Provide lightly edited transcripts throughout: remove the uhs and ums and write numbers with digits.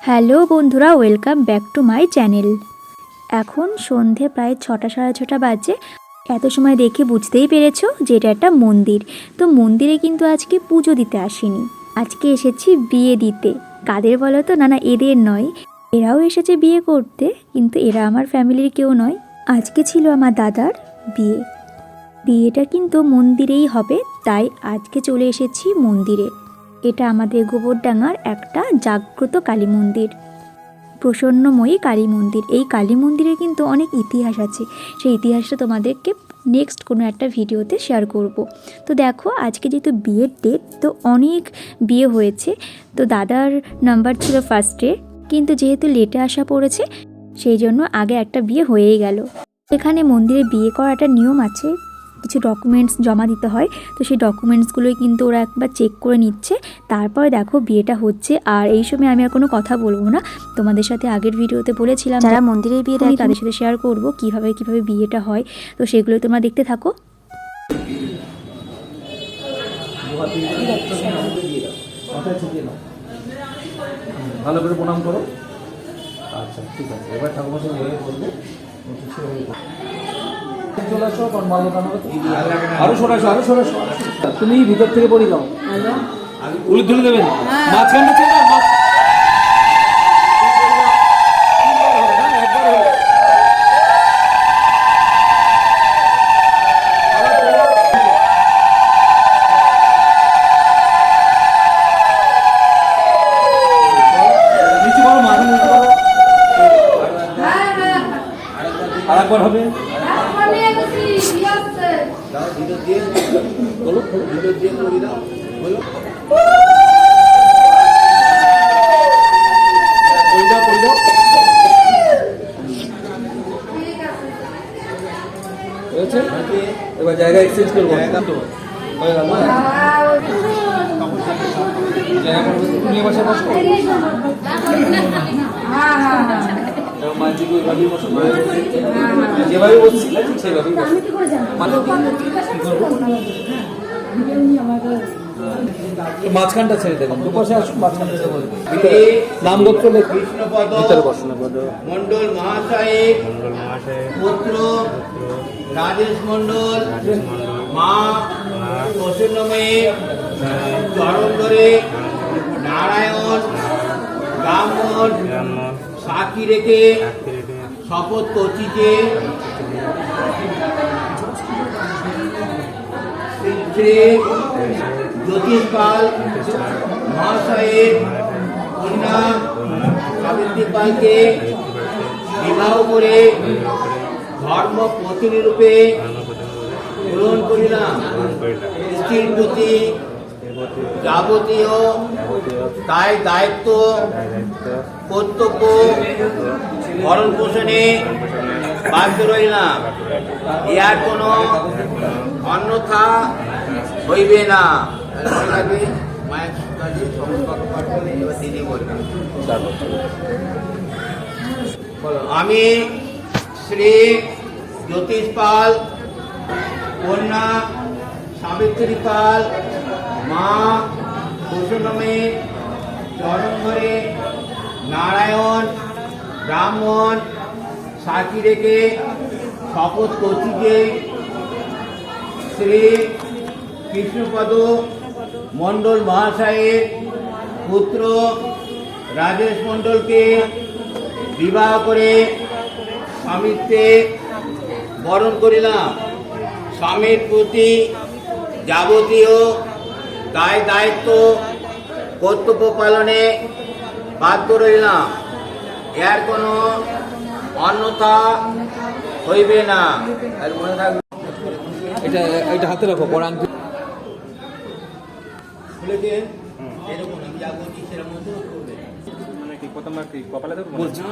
Hello বন্ধুরা, welcome back to my channel. এখন সন্ধে প্রায় 6টা সাড়ে 6টা বাজে। এত সময় দেখে বুঝতেই পেরেছো যে এটা একটা মন্দির। তো মন্দিরে কিন্তু আজকে পুজো দিতে আসিনি, আজকে এসেছি বিয়ে দিতে। কাদের বলো তো? না এদের নয়, এরাও এসেছে বিয়ে করতে, কিন্তু এরা আমার ফ্যামিলির কেউ নয়। আজকে ছিল আমার দাদার বিয়ে। বিয়েটা কিন্তু মন্দিরেই হবে, তাই আজকে চলে এসেছি মন্দিরে। এটা আমাদের গোবরডাঙ্গার একটা জাগ্রত কালী মন্দির, প্রসন্নময়ী কালী মন্দির। এই কালী মন্দিরে কিন্তু অনেক ইতিহাস আছে, সেই ইতিহাসটা তোমাদেরকে নেক্সট কোনো একটা ভিডিওতে শেয়ার করব। তো দেখো, আজকে যেহেতু বিয়ের ডেট, তো অনেক বিয়ে হয়েছে। তো দাদার নাম্বার ছিল ফার্স্টে, কিন্তু যেহেতু লেটে আসা পড়েছে, সেই জন্য আগে একটা বিয়ে হয়েই গেল। এখানে মন্দিরে বিয়ে করার একটা নিয়ম আছে, কিছু ডকুমেন্টস জমা দিতে হয়। তো সেই ডকুমেন্টসগুলোই কিন্তু ওরা একবার চেক করে নিচ্ছে, তারপরে দেখো বিয়েটা হচ্ছে। আর এই সময় আমি আর কোনো কথা বলবো না, তোমাদের সাথে আগের ভিডিওতে বলেছিলাম যারা মন্দিরের বিয়ে দেয় তাদের সাথে শেয়ার করব কিভাবে বিয়েটা হয়। তো সেগুলো তোমরা দেখতে থাকো। ভালো করে প্রণাম করো। আচ্ছা, ঠিক আছে। এবার ঠাকুমার সঙ্গে বলবো, আরো সরাসো, আরো সরাসো। তুমি ভিতর থেকে পড়ি দাও, উলি ধুলে দেবেন মাঝখানটা ছেড়ে দাও। নিচু করো, মাথা নিচু করো। আরেকবার হবে। বলো, ভিতর দিয়ে পড়ি দাও, বলো। এবার জায়গা এক্সচেঞ্জ করবো। যেভাবে বলছি সেভাবেই মাঝখানটা ছেড়ে দেবেন, দুপাশে আসুন, মাঝখানটা ছেড়ে নাম গোত্র লেখা ভিতরে বসুন। মন্ডল মহাশয়ের পুত্র রাজেশ মন্ডল মা প্রসন্নময়ী চরণ ধরে নারায়ণ ব্রাহ্মণ সাক্ষী রেখে শপথ করছি যে শ্রী জ্যোতিষ পাল মহাশয়ের কন্যা সাবিত্রী পালকে বিবাহ করে ধর্ম পত্নী রূপে গ্রহণ করিলাম। স্ত্রীর প্রতি যাবতীয় দায়িত্ব কর্তব্য ভরণ পোষণে বাধ্য রইলাম, ইহার কোনো অন্যথা হইবে না। আমি শ্রী জ্যোতিষ পাল কন্যা সাবিত্রী পাল মা প্রসন্নময়ী চরণ ধরে নারায়ণ ব্রাহ্মণ সাক্ষী রেখে শপথ করছি যে শ্রী কৃষ্ণপদ মণ্ডল মহাশয়ের পুত্র রাজেশ মণ্ডলকে বিবাহ করে স্বামীত্বে বরণ করিলাম। স্বামীর প্রতি যাবতীয় দায়িত্ব কর্তব্য পালনে বাধ্য রইলাম, এর কোনো অন্যথা হইবে না। আর মনে থাকবে, এটা হাতে রাখো, পরাং খুলেছে এরকম আমি যা বলছি সেরকম মতো করবে। মানে কি প্রথমবার কি কপালে দেবো বলছি।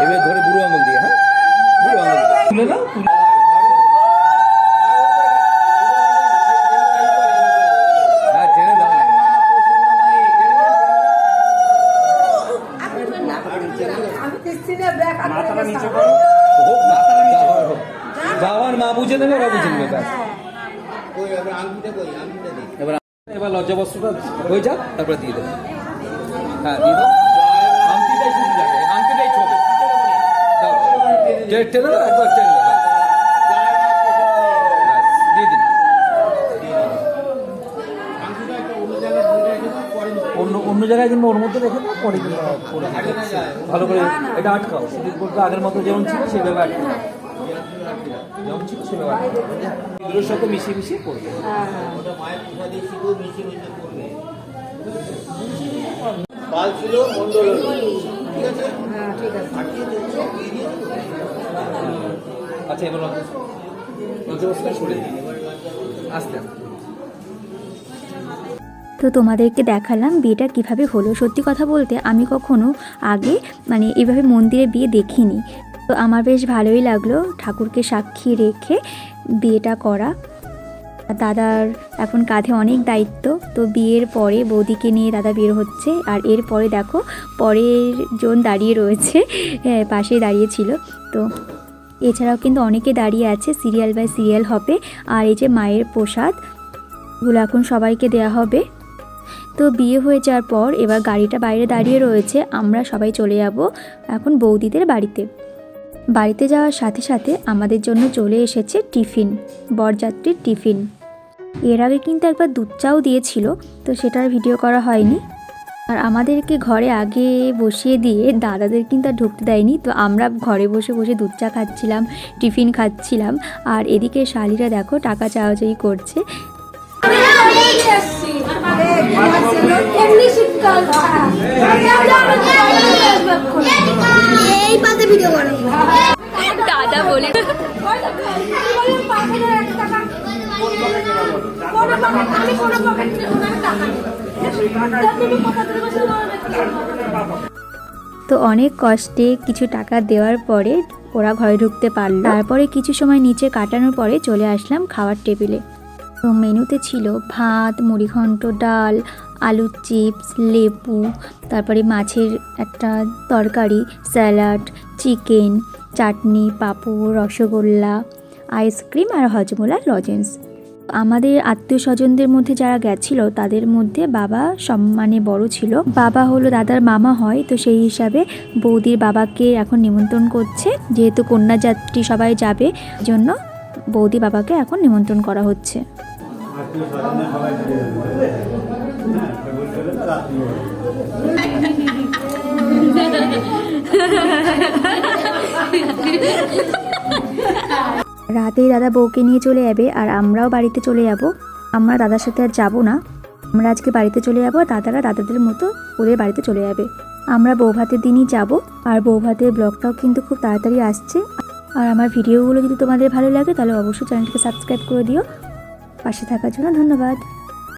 এবার ধরে বুড়ো আঙুল দিয়ে, হ্যাঁ, বুড়ো আঙুল তুলে নাও তুলে হ্যাঁ টেনে দাও হোক না যা হয় হোক বাবার মা বুঝে নেবে ওরা বুঝে নেবে ব্যাস কই এবার আংটিটা কই আংটিটা দে এবার লজ্জা বস্ত্রটা হয়ে যাক তারপরে দিয়ে দেবো হ্যাঁ দিয়ে দাও আংটিটাই শুধু যাবে আংটিটাই ছবি দাও টেনে দাও একবার টেনে দাও ব্যাস, দিয়ে দিন আংটিটা একটা অন্য জায়গায় ধরে রেখে দাও পরে অন্য জায়গায় কিংবা ওর মধ্যে রেখে দাও পরে কিংবা পরে ভালো করে এটা আটকাও সিঁদুর বলতে আগের মতো যেমন ছিল সেভাবে আটকাও যেমন ছিল সেভাবে আটকাও এগুলোর সাথে মিশিয়ে মিশিয়ে করবে ওটা মায়ের প্রসাদে শিখো মিশে মিশে করবে পাল ছিল মন্ডল হলো ঠিক আছে হ্যাঁ ঠিক আছে আটকে দিচ্ছো দিয়ে দিও আচ্ছা এবার লজ্জা বস্ত্রটা সরে দিন আস্তে আস্তে তো তোমাদেরকে দেখালাম বিয়েটা কিভাবে হলো। সত্যি কথা বলতে আমি কখনো আগে মানে এইভাবে মন্দিরে বিয়ে দেখিনি। তো আমার বেশ ভালোই লাগলো ঠাকুরকে সাক্ষী রেখে বিয়েটা করা। দাদার এখন কাঁধে অনেক দায়িত্ব। তো বিয়ের পরে বৌদিকে নিয়ে দাদা বের হচ্ছে আর এরপরে দেখো পরের জন দাঁড়িয়ে রয়েছে, পাশে দাঁড়িয়েছিল। তো এছাড়াও কিন্তু অনেকে দাঁড়িয়ে আছে, সিরিয়াল বাই সিরিয়াল হবে। আর এই যে মায়ের প্রসাদ এগুলো এখন সবাইকে দেয়া হবে। তো বিয়ে হয়ে যাওয়ার পর এবার গাড়িটা বাইরে দাঁড়িয়ে রয়েছে, আমরা সবাই চলে যাব এখন বৌদিদের বাড়িতে। বাড়িতে যাওয়ার সাথে সাথে আমাদের জন্য চলে এসেছে টিফিন, বরযাত্রীর টিফিন। এর আগে কিন্তু একবার দুধ চাও দিয়েছিল, তো সেটার ভিডিও করা হয়নি। আর আমাদেরকে ঘরে আগে বসিয়ে দিয়ে দাদাদের কিন্তু আর ঢুকতে দেয়নি। তো আমরা ঘরে বসে বসে দুধ চা খাচ্ছিলাম, টিফিন খাচ্ছিলাম। আর এদিকে শালিরা দেখো টাকা চাওয়াচাই করছে। দাদা বলে তো অনেক কষ্টে কিছু টাকা দেওয়ার পরে ওরা ঘরে ঢুকতে পারলো। তারপরে কিছু সময় নিচে কাটানোর পরে চলে আসলাম খাওয়ার টেবিলে। তো মেনুতে ছিল ভাত, মুড়িঘণ্ট, ডাল, আলুর চিপস, লেবু, তারপরে মাছের একটা তরকারি, স্যালাড, চিকেন, চাটনি, পাঁপড়, রসগোল্লা, আইসক্রিম আর হজমোলা লজেন্স। আমাদের আত্মীয় স্বজনদের মধ্যে যারা গেছিল তাদের মধ্যে বাবা সম্মানে বড় ছিল। বাবা হলো দাদার মামা হয়, তো সেই হিসাবে বৌদির বাবাকে এখন নিমন্ত্রণ করছে। যেহেতু কন্যাযাত্রী সবাই যাবে জন্য বৌদি বাবাকে এখন নিমন্ত্রণ করা হচ্ছে। রাতেই দাদা বউকে নিয়ে চলে যাবে আর আমরাও বাড়িতে চলে যাব। আমরা দাদার সাথে আর যাবো না, আমরা আজকে বাড়িতে চলে যাব। দাদারা দাদাদের মতো ওদের বাড়িতে চলে যাবে। আমরা বৌভাতের দিনই যাব। আর বৌভাতের ব্লগটাও কিন্তু খুব তাড়াতাড়ি আসছে। আর আমার ভিডিওগুলো যদি তোমাদের ভালো লাগে তাহলে অবশ্যই চ্যানেলটিকে সাবস্ক্রাইব করে দিও। পাশে থাকার জন্য ধন্যবাদ।